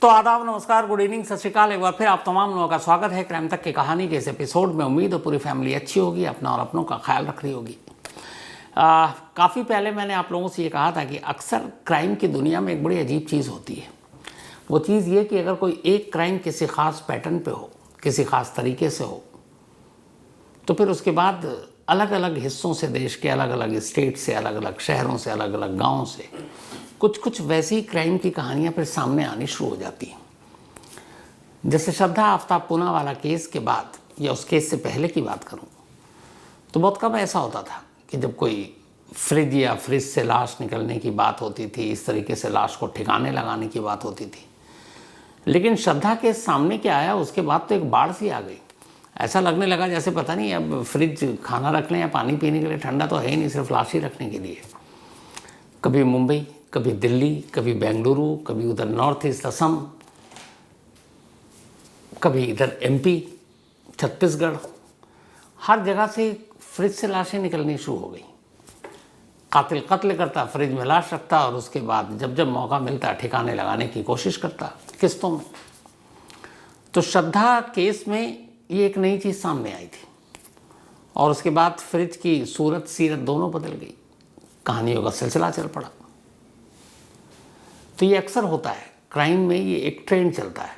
तो आदाब, नमस्कार, गुड इवनिंग, सत श्रीकाल। एक बार फिर आप तमाम लोगों का स्वागत है क्राइम तक की कहानी के इस एपिसोड में। उम्मीद है पूरी फैमिली अच्छी होगी, अपना और अपनों का ख्याल रख रही होगी। काफ़ी पहले मैंने आप लोगों से ये कहा था कि अक्सर क्राइम की दुनिया में एक बड़ी अजीब चीज़ होती है। वो चीज़ ये कि अगर कोई एक क्राइम किसी ख़ास पैटर्न पे हो, किसी ख़ास तरीके से हो, तो फिर उसके बाद अलग अलग हिस्सों से, देश के अलग अलग स्टेट से, अलग अलग शहरों से, अलग अलग गाँव से कुछ कुछ वैसी क्राइम की कहानियाँ फिर सामने आनी शुरू हो जाती हैं। जैसे श्रद्धा आफ्ताब पूना वाला केस के बाद, या उस केस से पहले की बात करूं, तो बहुत कम ऐसा होता था कि जब कोई फ्रिज या फ्रिज से लाश निकलने की बात होती थी, इस तरीके से लाश को ठिकाने लगाने की बात होती थी। लेकिन श्रद्धा के सामने क्या आया, उसके बाद तो एक बाढ़ सी आ गई। ऐसा लगने लगा जैसे पता नहीं अब फ्रिज खाना रखने या पानी पीने के लिए ठंडा तो है ही नहीं, सिर्फ लाश ही रखने के लिए। कभी मुंबई, कभी दिल्ली, कभी बेंगलुरु, कभी उधर नॉर्थ ईस्ट असम, कभी इधर एमपी, छत्तीसगढ़, हर जगह से फ्रिज से लाशें निकलनी शुरू हो गई। कातिल कत्ल करता, फ्रिज में लाश रखता और उसके बाद जब जब मौका मिलता ठिकाने लगाने की कोशिश करता किस्तों में। तो श्रद्धा केस में ये एक नई चीज़ सामने आई थी और उसके बाद फ्रिज की सूरत सीरत दोनों बदल गई, कहानियों का सिलसिला चल पड़ा। तो ये अक्सर होता है क्राइम में, ये एक ट्रेंड चलता है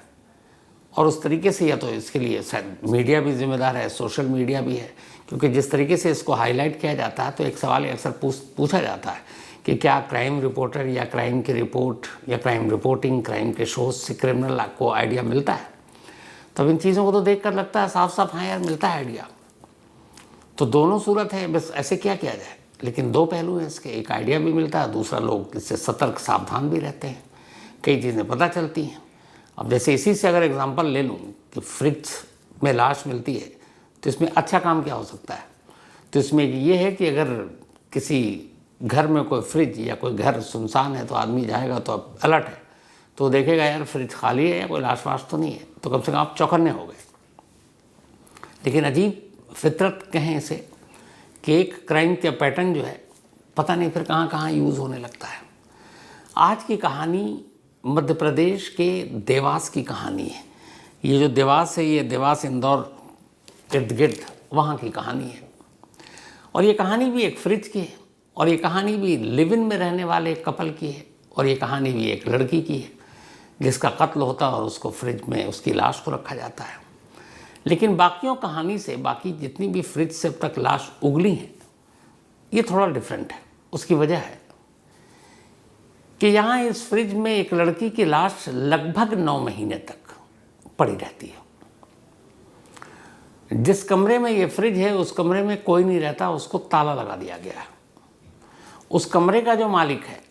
और उस तरीके से, या तो इसके लिए शायद मीडिया भी जिम्मेदार है, सोशल मीडिया भी है, क्योंकि जिस तरीके से इसको हाईलाइट किया जाता है तो एक सवाल अक्सर पूछा जाता है कि क्या क्राइम रिपोर्टर या क्राइम की रिपोर्ट या क्राइम रिपोर्टिंग, क्राइम के शोज से क्रिमिनल को आइडिया मिलता है। तब इन चीज़ों को तो देख कर लगता है साफ साफ, हाँ यार मिलता है आइडिया। तो दोनों सूरत है, बस ऐसे क्या किया जाए। लेकिन दो पहलू हैं इसके, एक आइडिया भी मिलता है, दूसरा लोग इससे सतर्क सावधान भी रहते हैं, कई चीज़ें पता चलती हैं। अब जैसे इसी से अगर एग्जांपल ले लूँ कि फ्रिज में लाश मिलती है, तो इसमें अच्छा काम क्या हो सकता है। तो इसमें ये है कि अगर किसी घर में कोई फ्रिज या कोई घर सुनसान है तो आदमी जाएगा तो अब अलर्ट है, तो देखेगा यार फ्रिज खाली है या कोई लाश वाश तो नहीं है, तो कम से कम आप चौकन्ने हो गए। लेकिन अजीब फितरत कहें इसे कि एक क्राइम का पैटर्न जो है पता नहीं फिर कहाँ कहाँ यूज़ होने लगता है। आज की कहानी मध्य प्रदेश के देवास की कहानी है। ये जो देवास है, ये देवास इंदौर इर्द गिर्द वहाँ की कहानी है। और ये कहानी भी एक फ्रिज की है, और ये कहानी भी लिव इन में रहने वाले एक कपल की है, और ये कहानी भी एक लड़की की है जिसका कत्ल होता है और उसको फ्रिज में उसकी लाश को रखा जाता है। लेकिन बाकियों कहानी से, बाकी जितनी भी फ्रिज से अब तक लाश उगली हैं, ये थोड़ा डिफरेंट है। उसकी वजह है कि यहाँ इस फ्रिज में एक लड़की की लाश लगभग 9 महीने तक पड़ी रहती है। जिस कमरे में ये फ्रिज है उस कमरे में कोई नहीं रहता, उसको ताला लगा दिया गया है। उस कमरे का जो मालिक है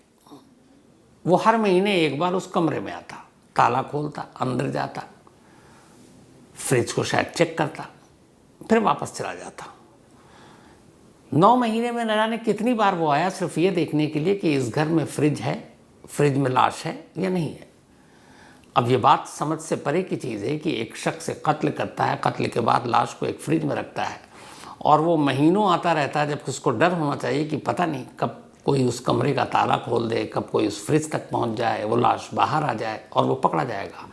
वो हर महीने एक बार उस कमरे में आता, ताला खोलता, अंदर जाता, फ्रिज को शायद चेक करता, फिर वापस चला जाता। 9 महीने में न जाने कितनी बार वो आया, सिर्फ ये देखने के लिए कि इस घर में फ्रिज है, फ्रिज में लाश है या नहीं है। अब ये बात समझ से परे की चीज़ है कि एक शख्स कत्ल करता है, कत्ल के बाद लाश को एक फ्रिज में रखता है और वो महीनों आता रहता है, जबकि उसको डर होना चाहिए कि पता नहीं कब कोई उस कमरे का ताला खोल दे, कब कोई उस फ्रिज तक पहुंच जाए, वो लाश बाहर आ जाए और वो पकड़ा जाएगा।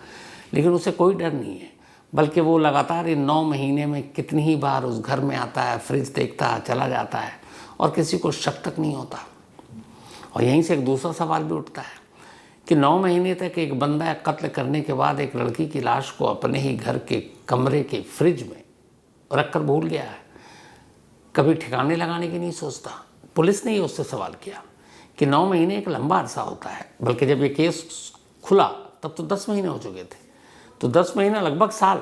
लेकिन उसे कोई डर नहीं है, बल्कि वो लगातार इन 9 महीने में कितनी ही बार उस घर में आता है, फ्रिज देखता है, चला जाता है और किसी को शक तक नहीं होता। और यहीं से एक दूसरा सवाल भी उठता है कि 9 महीने तक एक बंदा कत्ल करने के बाद एक लड़की की लाश को अपने ही घर के कमरे के फ्रिज में रख कर भूल गया है, कभी ठिकाने लगाने की नहीं सोचता। पुलिस ने ही उससे सवाल किया कि 9 महीने एक लंबा अरसा होता है, बल्कि जब ये केस खुला तब तो 10 महीने हो चुके थे, तो 10 महीना लगभग साल।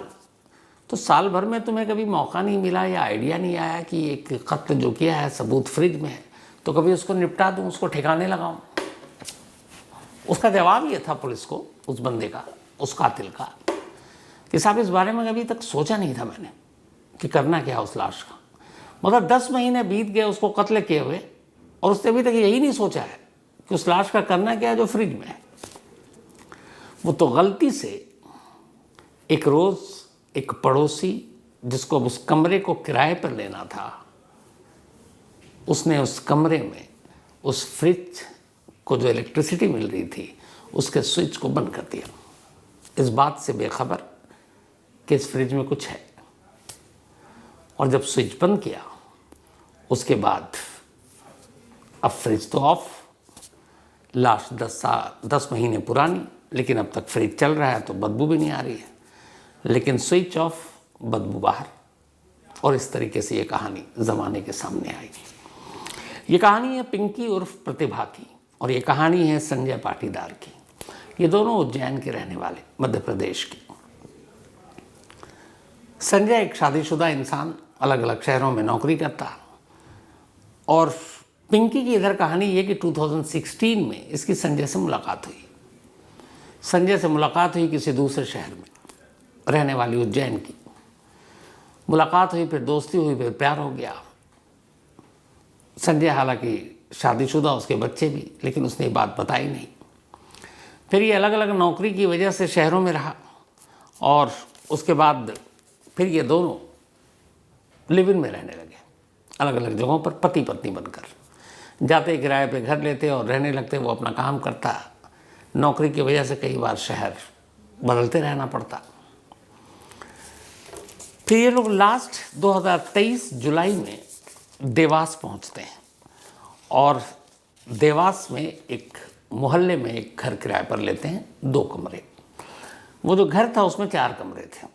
तो साल भर में तुम्हें कभी मौका नहीं मिला या आइडिया नहीं आया कि एक कत्ल जो किया है सबूत फ्रिज में है, तो कभी उसको निपटा दूँ, उसको ठिकाने लगाऊँ। उसका जवाब ये था पुलिस को, उस बंदे का, उस कातिल का, कि साहब इस बारे में कभी तक सोचा नहीं था मैंने कि करना क्या उस लाश का। मतलब 10 महीने बीत गए उसको कत्ल किए हुए और उसने अभी तक यही नहीं सोचा है कि उस लाश का करना क्या है जो फ्रिज में है। वो तो गलती से एक रोज़ एक पड़ोसी जिसको उस कमरे को किराए पर लेना था, उसने उस कमरे में उस फ्रिज को जो इलेक्ट्रिसिटी मिल रही थी उसके स्विच को बंद कर दिया। इस बात से बेखबर कि इस फ्रिज में कुछ है। और जब स्विच बंद किया उसके बाद अब फ्रिज तो ऑफ, लास्ट 10 महीने पुरानी, लेकिन अब तक फ्रिज चल रहा है तो बदबू भी नहीं आ रही है, लेकिन स्विच ऑफ बदबू बाहर। और इस तरीके से ये कहानी ज़माने के सामने आई। ये कहानी है पिंकी उर्फ प्रतिभा की, और ये कहानी है संजय पाटीदार की। ये दोनों उज्जैन के रहने वाले, मध्य प्रदेश के। संजय एक शादीशुदा इंसान, अलग अलग शहरों में नौकरी करता। और पिंकी की इधर कहानी ये कि 2016 में इसकी संजय से मुलाकात हुई। संजय से मुलाकात हुई किसी दूसरे शहर में, रहने वाली उज्जैन की। मुलाकात हुई, फिर दोस्ती हुई, फिर प्यार हो गया। संजय हालांकि शादीशुदा, उसके बच्चे भी, लेकिन उसने ये बात बताई नहीं। फिर ये अलग अलग नौकरी की वजह से शहरों में रहा, और उसके बाद फिर ये दोनों लिव इन में रहने लगे, अलग अलग जगहों पर पति पत्नी बनकर। जाते किराए पे घर लेते और रहने लगते। वो अपना काम करता, नौकरी की वजह से कई बार शहर बदलते रहना पड़ता। फिर ये लोग लास्ट 2023 जुलाई में देवास पहुंचते हैं, और देवास में एक मोहल्ले में एक घर किराए पर लेते हैं, 2 कमरे। वो जो घर था उसमें 4 कमरे थे,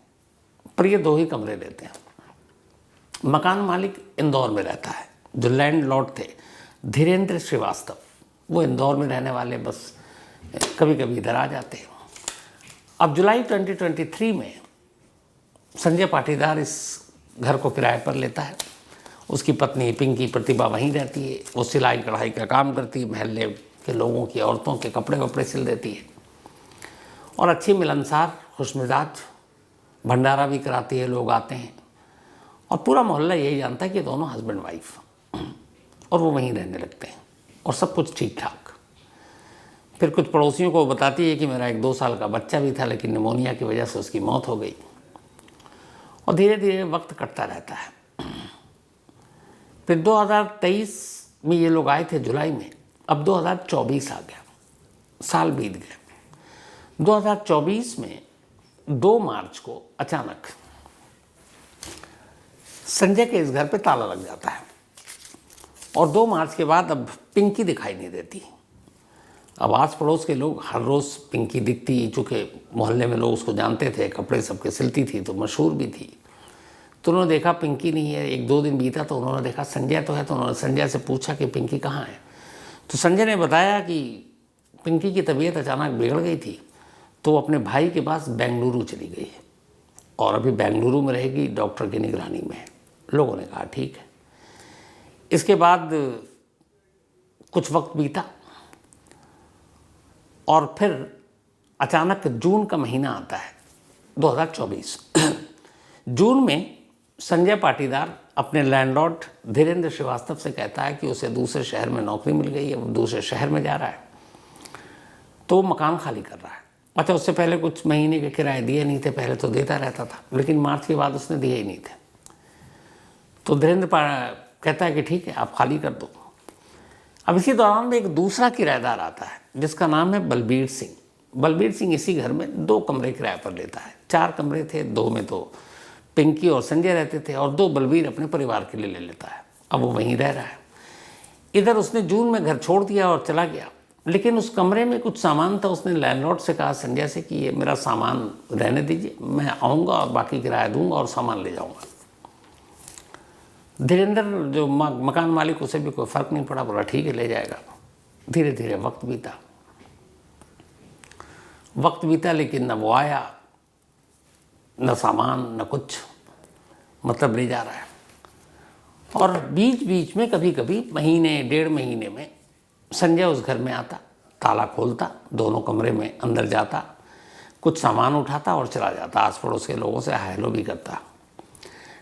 पर ये 2 ही कमरे लेते हैं। मकान मालिक इंदौर में रहता है। जो लैंडलॉर्ड थे धीरेन्द्र श्रीवास्तव, वो इंदौर में रहने वाले, बस कभी कभी इधर आ जाते हैं। अब जुलाई 2023 में संजय पाटीदार इस घर को किराए पर लेता है। उसकी पत्नी पिंकी प्रतिभा वहीं रहती है। वो सिलाई कढ़ाई का काम करती है, महल्ले के लोगों की, औरतों के कपड़े वपड़े सिल देती है, और अच्छी मिलनसार, खुशमिजाज, भंडारा भी कराती है, लोग आते हैं। और पूरा मोहल्ला यही जानता है कि दोनों हस्बैंड वाइफ, और वो वहीं रहने लगते हैं, और सब कुछ ठीक ठाक। फिर कुछ पड़ोसियों को बताती है कि मेरा एक 2 साल का बच्चा भी था, लेकिन निमोनिया की वजह से उसकी मौत हो गई। और धीरे धीरे वक्त कटता रहता है। फिर 2023 में ये लोग आए थे जुलाई में, अब 2024 आ गया, साल बीत गया। 2024 में 2 मार्च को अचानक संजय के इस घर पे ताला लग जाता है, और 2 मार्च के बाद अब पिंकी दिखाई नहीं देती। अब आस पड़ोस के लोग हर रोज़ पिंकी दिखती, चूँकि मोहल्ले में लोग उसको जानते थे, कपड़े सबके सिलती थी, तो मशहूर भी थी। तो उन्होंने देखा पिंकी नहीं है। 1-2 दिन बीता तो उन्होंने देखा संजय तो है, तो उन्होंने संजय से पूछा कि पिंकी कहाँ है। तो संजय ने बताया कि पिंकी की तबीयत अचानक बिगड़ गई थी, तो वो अपने भाई के पास बेंगलुरु चली गई है, और अभी बेंगलुरु में रहेगी, डॉक्टर की निगरानी में है। लोगों ने कहा ठीक है। इसके बाद कुछ वक्त बीता, और फिर अचानक जून का महीना आता है 2024। जून में संजय पाटीदार अपने लैंडलॉर्ड धीरेन्द्र श्रीवास्तव से कहता है कि उसे दूसरे शहर में नौकरी मिल गई है, वो दूसरे शहर में जा रहा है, तो वो मकान खाली कर रहा है। अच्छा, उससे पहले कुछ महीने के किराए दिए नहीं थे, पहले तो देता रहता था, लेकिन मार्च के बाद उसने दिए ही नहीं थे। तो धीरेन्द्र कहता है कि ठीक है, आप खाली कर दो। अब इसी दौरान में एक दूसरा किराएदार आता है जिसका नाम है बलबीर सिंह। बलबीर सिंह इसी घर में 2 कमरे किराए पर लेता है। 4 कमरे थे, 2 में तो पिंकी और संजय रहते थे, और 2 बलबीर अपने परिवार के लिए ले लेता है। अब वो वहीं रह रहा है। इधर उसने जून में घर छोड़ दिया और चला गया, लेकिन उस कमरे में कुछ सामान था। उसने लैंडलॉर्ड से कहा संजय से कि ये मेरा सामान रहने दीजिए, मैं आऊँगा और बाकी किराया दूँगा और सामान ले जाऊँगा। धीरेन्द्र जो मकान मालिक, उसे भी कोई फ़र्क नहीं पड़ा, बोला ठीक है ले जाएगा। धीरे धीरे वक्त बीता, लेकिन न वो आया, न सामान, न कुछ, मतलब ले जा रहा है। और बीच बीच में कभी कभी महीने 1.5 महीने में संजय उस घर में आता, ताला खोलता, दोनों कमरे में अंदर जाता, कुछ सामान उठाता और चला जाता। आस पड़ोस के लोगों से हाय हेलो भी करता,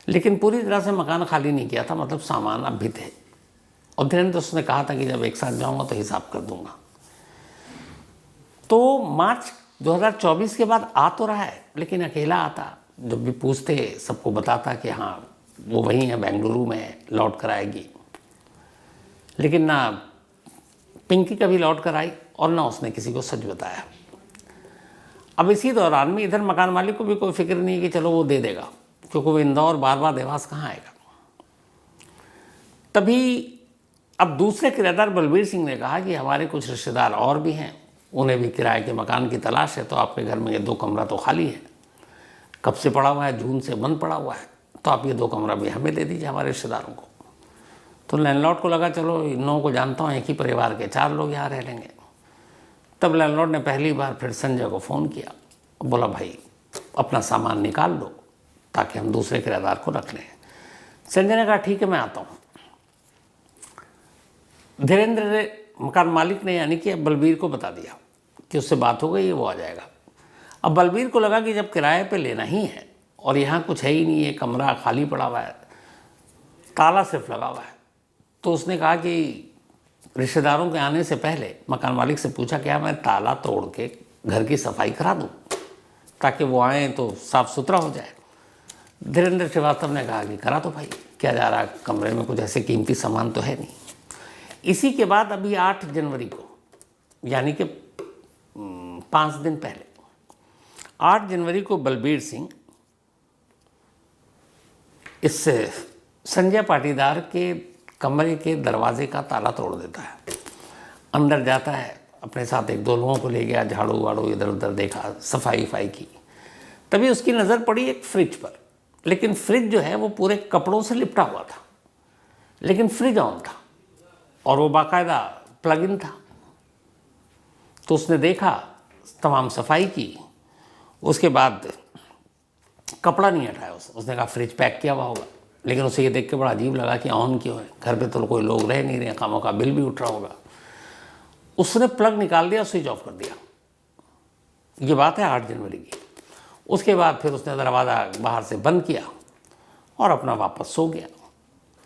लेकिन पूरी तरह से मकान खाली नहीं किया था, मतलब सामान अब भी थे। और धीरेन्द्र उसने कहा था कि जब एक साथ जाऊंगा तो हिसाब कर दूंगा। तो मार्च 2024 के बाद आ तो रहा है, लेकिन अकेला आता। जब भी पूछते सबको बताता कि हाँ वो वहीं है, बेंगलुरु में, लौट कर आएगी। लेकिन ना पिंकी कभी लौट कर आई और ना उसने किसी को सच बताया। अब इसी दौरान में इधर मकान मालिक को भी कोई फिक्र नहीं कि चलो वो दे देगा, क्योंकि वो इंदौर बार बार देवास कहाँ आएगा। तभी अब दूसरे किराएदार बलबीर सिंह ने कहा कि हमारे कुछ रिश्तेदार और भी हैं, उन्हें भी किराए के मकान की तलाश है, तो आपके घर में ये 2 कमरा तो खाली है, कब से पड़ा हुआ है, जून से बंद पड़ा हुआ है, तो आप ये 2 कमरा भी हमें दे दीजिए, हमारे रिश्तेदारों को। तो लैंडलॉर्ड को लगा चलो इन लोगों को जानता हूँ, एक ही परिवार के 4 लोग यहाँ रह लेंगे। तब लैंडलॉर्ड ने पहली बार फिर संजय को फ़ोन किया, बोला भाई अपना सामान निकाल लो ताकि हम दूसरे किराएदार को रख लें। संजय ने कहा ठीक है मैं आता हूँ। धीरेन्द्र ने, मकान मालिक ने, यानी कि बलबीर को बता दिया कि उससे बात हो गई है, वो आ जाएगा। अब बलबीर को लगा कि जब किराए पे लेना ही है और यहाँ कुछ है ही नहीं, ये कमरा खाली पड़ा हुआ है, ताला सिर्फ लगा हुआ है, तो उसने कहा कि रिश्तेदारों के आने से पहले मकान मालिक से पूछा क्या मैं ताला तोड़ के घर की सफाई करा दूँ ताकि वो आएँ तो साफ़ सुथरा हो जाए। धीरेन्द्र श्रीवास्तव ने कहा कि करा तो भाई, क्या जा रहा है, कमरे में कुछ ऐसे कीमती सामान तो है नहीं। इसी के बाद अभी 8 जनवरी को, यानी कि 5 दिन पहले, 8 जनवरी को बलबीर सिंह इस संजय पाटीदार के कमरे के दरवाजे का ताला तोड़ देता है, अंदर जाता है, अपने साथ 1-2 लोगों को ले गया, झाड़ू वाड़ू इधर उधर देखा, सफाई वफाई की। तभी उसकी नज़र पड़ी एक फ्रिज पर, लेकिन फ्रिज जो है वो पूरे कपड़ों से लिपटा हुआ था, लेकिन फ्रिज ऑन था और वो बाकायदा प्लग इन था। तो उसने देखा, तमाम सफाई की, उसके बाद कपड़ा नहीं हटाया उसने कहा फ्रिज पैक किया हुआ होगा, लेकिन उसे ये देख के बड़ा अजीब लगा कि ऑन क्यों है, घर पे तो कोई लोग रह नहीं रहे, कामों का बिल भी उठ रहा होगा। उसने प्लग निकाल दिया, स्विच ऑफ कर दिया। ये बात है 8 जनवरी की। उसके बाद फिर उसने दरवाज़ा बाहर से बंद किया और अपना वापस सो गया।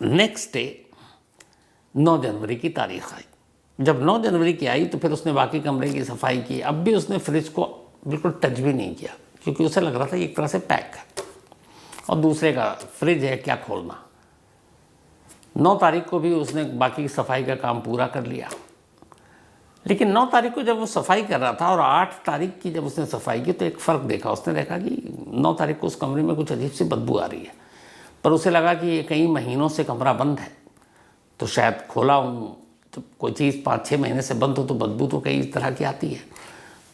नेक्स्ट डे 9 जनवरी की तारीख आई। जब 9 जनवरी की आई तो फिर उसने बाकी कमरे की सफाई की। अब भी उसने फ्रिज को बिल्कुल टच भी नहीं किया, क्योंकि उसे लग रहा था एक तरह से पैक है और दूसरे का फ्रिज है, क्या खोलना। 9 तारीख को भी उसने बाकी सफाई का काम पूरा कर लिया। लेकिन 9 तारीख को जब वो सफाई कर रहा था और 8 तारीख की जब उसने सफाई की तो एक फ़र्क देखा। उसने देखा कि 9 तारीख को उस कमरे में कुछ अजीब सी बदबू आ रही है, पर उसे लगा कि ये कई महीनों से कमरा बंद है, तो शायद खोला हूँ, तो कोई चीज़ 5-6 महीने से बंद हो तो बदबू तो कई तरह की आती है।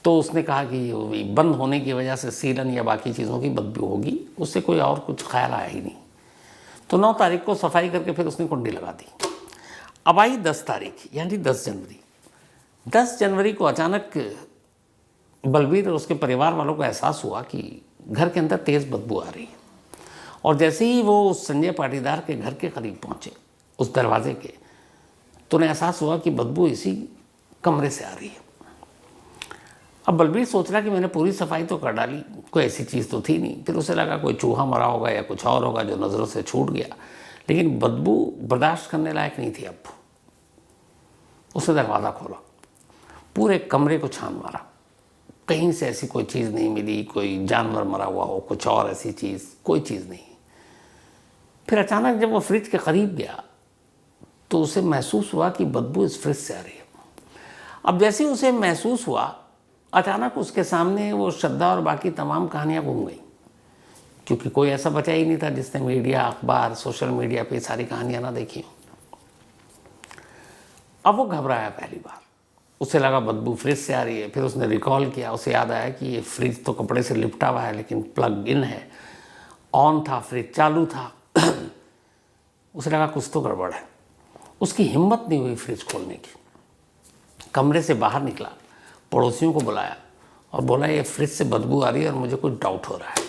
तो उसने कहा कि बंद होने की वजह से सीलन या बाकी चीज़ों की बदबू होगी, उससे कोई और कुछ ख्याल आया ही नहीं। तो 9 तारीख को सफाई करके फिर उसने कुंडी लगा दी। अब आई 10 तारीख यानी 10 जनवरी। 10 जनवरी को अचानक बलबीर और उसके परिवार वालों को एहसास हुआ कि घर के अंदर तेज़ बदबू आ रही है। और जैसे ही वो संजय पाटीदार के घर के करीब पहुँचे, उस दरवाजे के, तो उन्हें एहसास हुआ कि बदबू इसी कमरे से आ रही है। अब बलबीर सोच रहा कि मैंने पूरी सफाई तो कर डाली, कोई ऐसी चीज़ तो थी नहीं। फिर उसे लगा कोई चूहा मरा होगा या कुछ और होगा जो नज़रों से छूट गया, लेकिन बदबू बर्दाश्त करने लायक नहीं थी। अब उसने दरवाज़ा खोला, पूरे कमरे को छान मारा, कहीं से ऐसी कोई चीज़ नहीं मिली, कोई जानवर मरा हुआ हो, कुछ और ऐसी चीज़, कोई चीज़ नहीं। फिर अचानक जब वो फ्रिज के करीब गया तो उसे महसूस हुआ कि बदबू इस फ्रिज से आ रही है। अब जैसे ही उसे महसूस हुआ, अचानक उसके सामने वो श्रद्धा और बाकी तमाम कहानियाँ घूम गई, क्योंकि कोई ऐसा बचा ही नहीं था जिसने मीडिया, अखबार, सोशल मीडिया पे सारी कहानियाँ ना देखी हो। अब वो घबराया पहली बार, उसे लगा बदबू फ्रिज से आ रही है। फिर उसने रिकॉल किया, उसे याद आया कि ये फ्रिज तो कपड़े से लिपटा हुआ है, लेकिन प्लग इन है, ऑन था, फ्रिज चालू था। उसे लगा कुछ तो गड़बड़ है। उसकी हिम्मत नहीं हुई फ्रिज खोलने की। कमरे से बाहर निकला, पड़ोसियों को बुलाया और बोला ये फ्रिज से बदबू आ रही है और मुझे कुछ डाउट हो रहा है।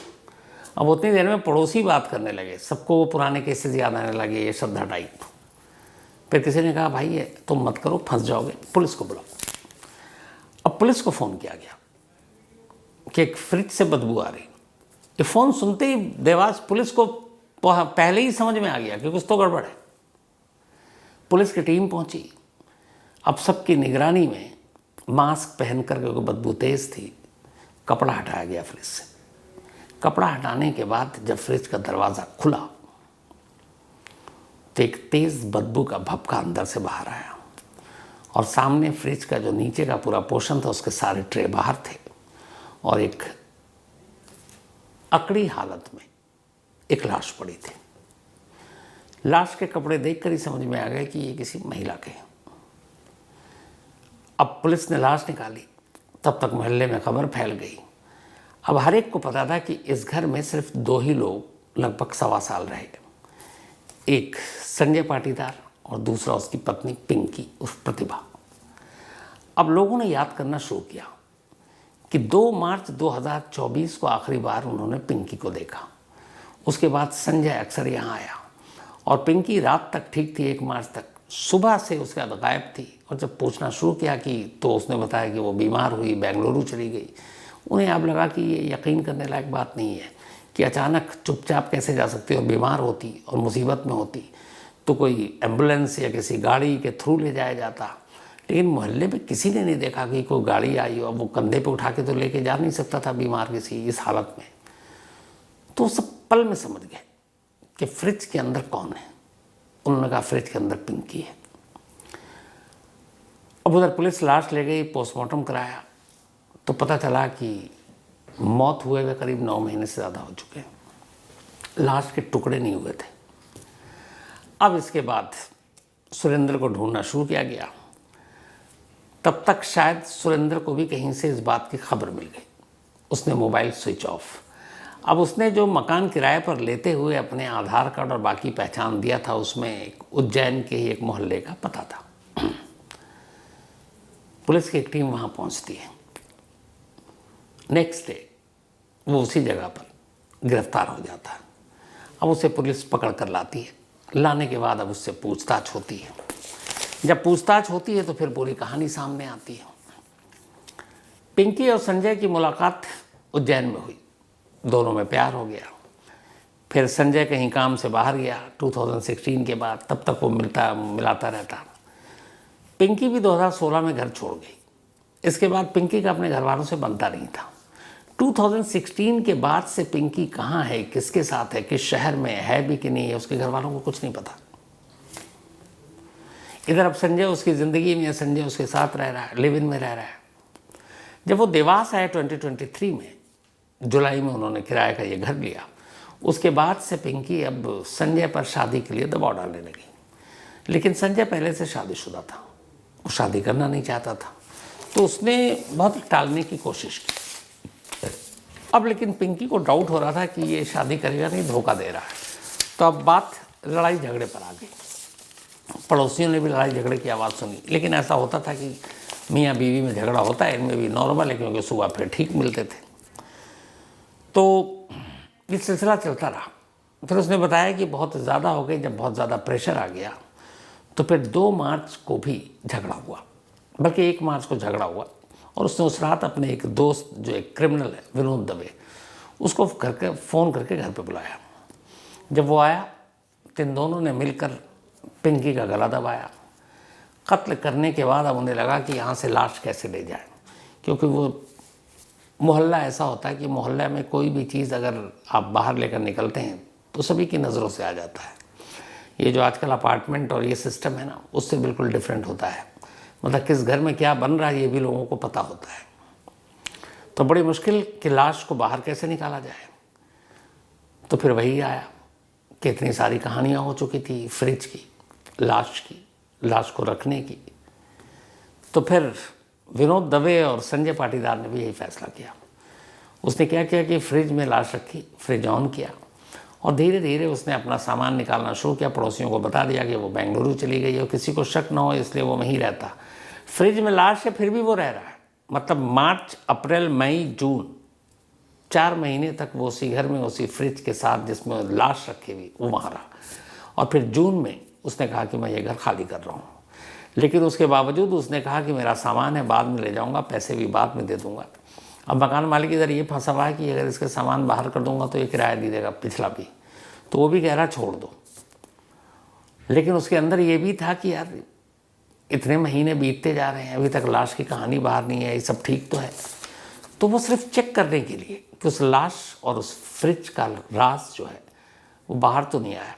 अब उतनी देर में पड़ोसी बात करने लगे, सबको वो पुराने केसेस याद आने लगे, ये श्रद्धा टाइप। फिर किसी ने कहा भाई ये तुम मत करो, फंस जाओगे, पुलिस को बुलाओ। अब पुलिस को फ़ोन किया गया कि एक फ्रिज से बदबू आ रही। ये फ़ोन सुनते ही देवास पुलिस को पहले ही समझ में आ गया कि कुछ तो गड़बड़ है। पुलिस की टीम पहुंची। अब सबकी निगरानी में मास्क पहन कर, क्योंकि बदबू तेज़ थी, कपड़ा हटाया गया फ्रिज से। कपड़ा हटाने के बाद जब फ्रिज का दरवाज़ा खुला तो एक तेज़ बदबू का भपका अंदर से बाहर आया और सामने फ्रिज का जो नीचे का पूरा पोर्शन था उसके सारे ट्रे बाहर थे और एक अकड़ी हालत में एक लाश पड़ी थी। लाश के कपड़े देखकर ही समझ में आ गया कि ये किसी महिला के हैं। अब पुलिस ने लाश निकाली, तब तक मोहल्ले में खबर फैल गई। अब हर एक को पता था कि इस घर में सिर्फ 2 ही लोग लगभग 1.25 साल रहे, एक संजय पाटीदार और दूसरा उसकी पत्नी पिंकी उर्फ प्रतिभा। अब लोगों ने याद करना शुरू किया कि 2 मार्च 2024 को आखिरी बार उन्होंने पिंकी को देखा। उसके बाद संजय अक्सर यहाँ आया और पिंकी रात तक ठीक थी, 1 मार्च तक। सुबह से उसके बाद गायब थी और जब पूछना शुरू किया कि तो उसने बताया कि वो बीमार हुई, बेंगलुरु चली गई। उन्हें अब लगा कि ये यकीन करने लायक बात नहीं है कि अचानक चुपचाप कैसे जा सकती और बीमार होती और मुसीबत में होती तो कोई एम्बुलेंस या किसी गाड़ी के थ्रू ले जाया जाता। लेकिन मोहल्ले में किसी ने नहीं देखा कि कोई गाड़ी आई और वो कंधे पे उठा के तो लेके जा नहीं सकता था बीमार किसी इस हालत में। तो सब पल में समझ गए कि फ्रिज के अंदर कौन है। उन्होंने कहा फ्रिज के अंदर पिंकी है। अब उधर पुलिस लाश ले गई, पोस्टमार्टम कराया तो पता चला कि मौत हुए हुए करीब 9 महीने से ज़्यादा हो चुके हैं, लाश के टुकड़े नहीं हुए थे। अब इसके बाद सुरेंद्र को ढूंढना शुरू किया गया। तब तक शायद सुरेंद्र को भी कहीं से इस बात की खबर मिल गई। उसने मोबाइल स्विच ऑफ। अब उसने जो मकान किराए पर लेते हुए अपने आधार कार्ड और बाकी पहचान दिया था, उसमें एक उज्जैन के ही एक मोहल्ले का पता था। पुलिस की एक टीम वहाँ पहुँचती है। नेक्स्ट डे वो उसी जगह पर गिरफ्तार हो जाता है। अब उसे पुलिस पकड़ कर लाती है। लाने के बाद अब उससे पूछताछ होती है। जब पूछताछ होती है तो फिर पूरी कहानी सामने आती है। पिंकी और संजय की मुलाकात उज्जैन में हुई, दोनों में प्यार हो गया। फिर संजय कहीं काम से बाहर गया 2016 के बाद, तब तक वो मिलाता रहता। पिंकी भी 2016 में घर छोड़ गई। इसके बाद पिंकी का अपने घर वालों से बनता नहीं था। 2016 के बाद से पिंकी कहाँ है, किसके साथ है, किस शहर में है भी कि नहीं है, उसके घर वालों को कुछ नहीं पता। इधर अब संजय उसकी ज़िंदगी में, संजय उसके साथ रह रहा है, लिव इन में रह रहा है। जब वो देवास आए 2023 में, जुलाई में उन्होंने किराए का ये घर लिया। उसके बाद से पिंकी अब संजय पर शादी के लिए दबाव डालने लगी। लेकिन संजय पहले से शादीशुदा था, वो शादी करना नहीं चाहता था, तो उसने बहुत टालने की कोशिश की। अब लेकिन पिंकी को डाउट हो रहा था कि ये शादी करेगा नहीं, धोखा दे रहा है। तो अब बात लड़ाई झगड़े पर आ गई। पड़ोसियों ने भी लड़ाई झगड़े की आवाज़ सुनी। लेकिन ऐसा होता था कि मियाँ बीवी में झगड़ा होता है, इनमें भी नॉर्मल है, क्योंकि सुबह फिर ठीक मिलते थे। तो ये सिलसिला चलता रहा। फिर उसने बताया कि बहुत ज़्यादा हो गई। जब बहुत ज़्यादा प्रेशर आ गया तो फिर 2 मार्च को भी झगड़ा हुआ, बल्कि 1 मार्च को झगड़ा हुआ। और उसने उस रात अपने एक दोस्त जो एक क्रिमिनल है, विनोद दवे, उसको फ़ोन करके घर पे बुलाया। जब वो आया तो इन दोनों ने मिलकर पिंकी का गला दबाया। कत्ल करने के बाद अब उन्हें लगा कि यहाँ से लाश कैसे ले जाए, क्योंकि वो मोहल्ला ऐसा होता है कि मोहल्ले में कोई भी चीज़ अगर आप बाहर लेकर निकलते हैं तो सभी की नज़रों से आ जाता है। ये जो आजकल अपार्टमेंट और ये सिस्टम है ना, उससे बिल्कुल डिफरेंट होता है। मतलब किस घर में क्या बन रहा है ये भी लोगों को पता होता है। तो बड़ी मुश्किल कि लाश को बाहर कैसे निकाला जाए। तो फिर वही आया कि इतनी सारी कहानियाँ हो चुकी थी फ्रिज की, लाश को रखने की। तो फिर विनोद दवे और संजय पाटीदार ने भी यही फैसला किया। उसने क्या किया कि फ्रिज में लाश रखी, फ्रिज ऑन किया और धीरे धीरे उसने अपना सामान निकालना शुरू किया। पड़ोसियों को बता दिया कि वो बेंगलुरु चली गई और किसी को शक न हो इसलिए वो वहीं रहता। फ्रिज में लाश है फिर भी वो रह रहा है। मतलब मार्च, अप्रैल, मई, जून 4 महीने तक वो उसी घर में, उसी फ्रिज के साथ जिसमें लाश रखी हुई, वो वहाँ रहा। और फिर जून में उसने कहा कि मैं ये घर खाली कर रहा हूँ। लेकिन उसके बावजूद उसने कहा कि मेरा सामान है, बाद में ले जाऊँगा, पैसे भी बाद में दे दूँगा। अब मकान मालिक इधर ये फंसा हुआ है कि अगर इसके सामान बाहर कर दूँगा तो ये किराया दे देगा पिछला भी। तो वो भी कह रहा छोड़ दो। लेकिन उसके अंदर ये भी था कि यार इतने महीने बीतते जा रहे हैं, अभी तक लाश की कहानी बाहर नहीं है, ये सब ठीक तो है। तो वो सिर्फ चेक करने के लिए कि उस लाश और उस फ्रिज का राज जो है वो बाहर तो नहीं आया,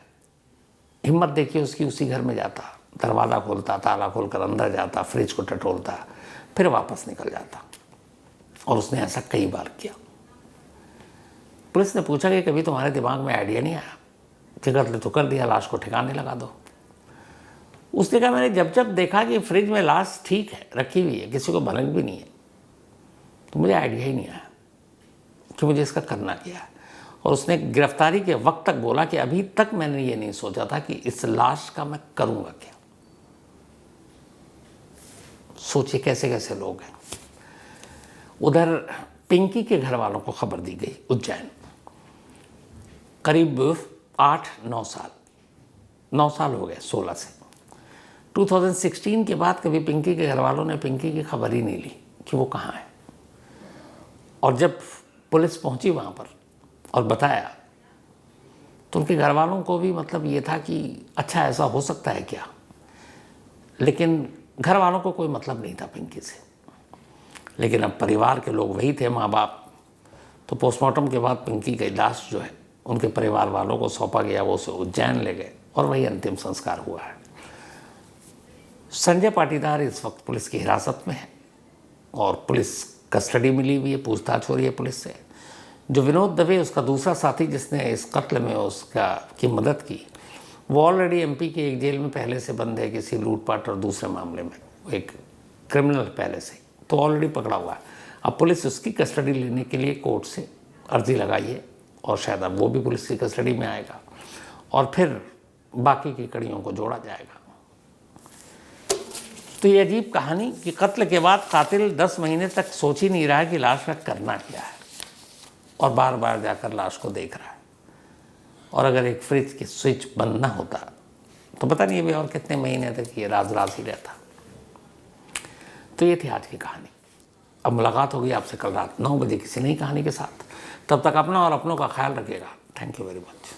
हिम्मत देखिए उसकी, उसी घर में जाता, दरवाज़ा खोलता, ताला खोलकर अंदर जाता, फ्रिज को टटोलता, फिर वापस निकल जाता। और उसने ऐसा कई बार किया। पुलिस ने पूछा कि कभी तुम्हारे दिमाग में आइडिया नहीं आया कि कत्ल तो कर दिया, लाश को ठिकाने लगा दो। उसने कहा मैंने जब जब देखा कि फ्रिज में लाश ठीक है, रखी हुई है, किसी को भनक भी नहीं है, तो मुझे आइडिया ही नहीं आया कि मुझे इसका करना क्या है। और उसने गिरफ्तारी के वक्त तक बोला कि अभी तक मैंने ये नहीं सोचा था कि इस लाश का मैं करूँगा क्या। सोचिए कैसे कैसे लोग हैं। उधर पिंकी के घर वालों को खबर दी गई उज्जैन, करीब 8-9 साल, 9 साल हो गए 16 से। 2016 के बाद कभी पिंकी के घर वालों ने पिंकी की खबर ही नहीं ली कि वो कहाँ है। और जब पुलिस पहुंची वहाँ पर और बताया तो उनके घर वालों को भी मतलब ये था कि अच्छा ऐसा हो सकता है क्या, लेकिन घर वालों को कोई मतलब नहीं था पिंकी से। लेकिन अब परिवार के लोग वही थे, माँ बाप। तो पोस्टमार्टम के बाद पिंकी की लाश जो है उनके परिवार वालों को सौंपा गया, वो उसे उज्जैन ले गए और वही अंतिम संस्कार हुआ है। संजय पाटीदार इस वक्त पुलिस की हिरासत में है और पुलिस कस्टडी मिली हुई है, पूछताछ हो रही है पुलिस से। जो विनोद दवे उसका दूसरा साथी जिसने इस कत्ल में उसका की मदद की, वो ऑलरेडी एमपी की एक जेल में पहले से बंद है किसी लूटपाट और दूसरे मामले में, एक क्रिमिनल पहले से, तो ऑलरेडी पकड़ा हुआ है। अब पुलिस उसकी कस्टडी लेने के लिए कोर्ट से अर्जी लगाई है और शायद अब वो भी पुलिस की कस्टडी में आएगा और फिर बाकी की कड़ियों को जोड़ा जाएगा। तो ये अजीब कहानी कि कत्ल के बाद कातिल 10 महीने तक सोच ही नहीं रहा है कि लाश का करना क्या है और बार बार जाकर लाश को देख रहा है। और अगर एक फ्रिज की स्विच बंद ना होता तो पता नहीं भी और कितने महीने तक ये राज राज ही रहता। तो ये थी आज की कहानी। अब मुलाकात होगी आपसे कल रात 9 बजे किसी नई कहानी के साथ। तब तक अपना और अपनों का ख्याल रखिएगा। Thank you very much.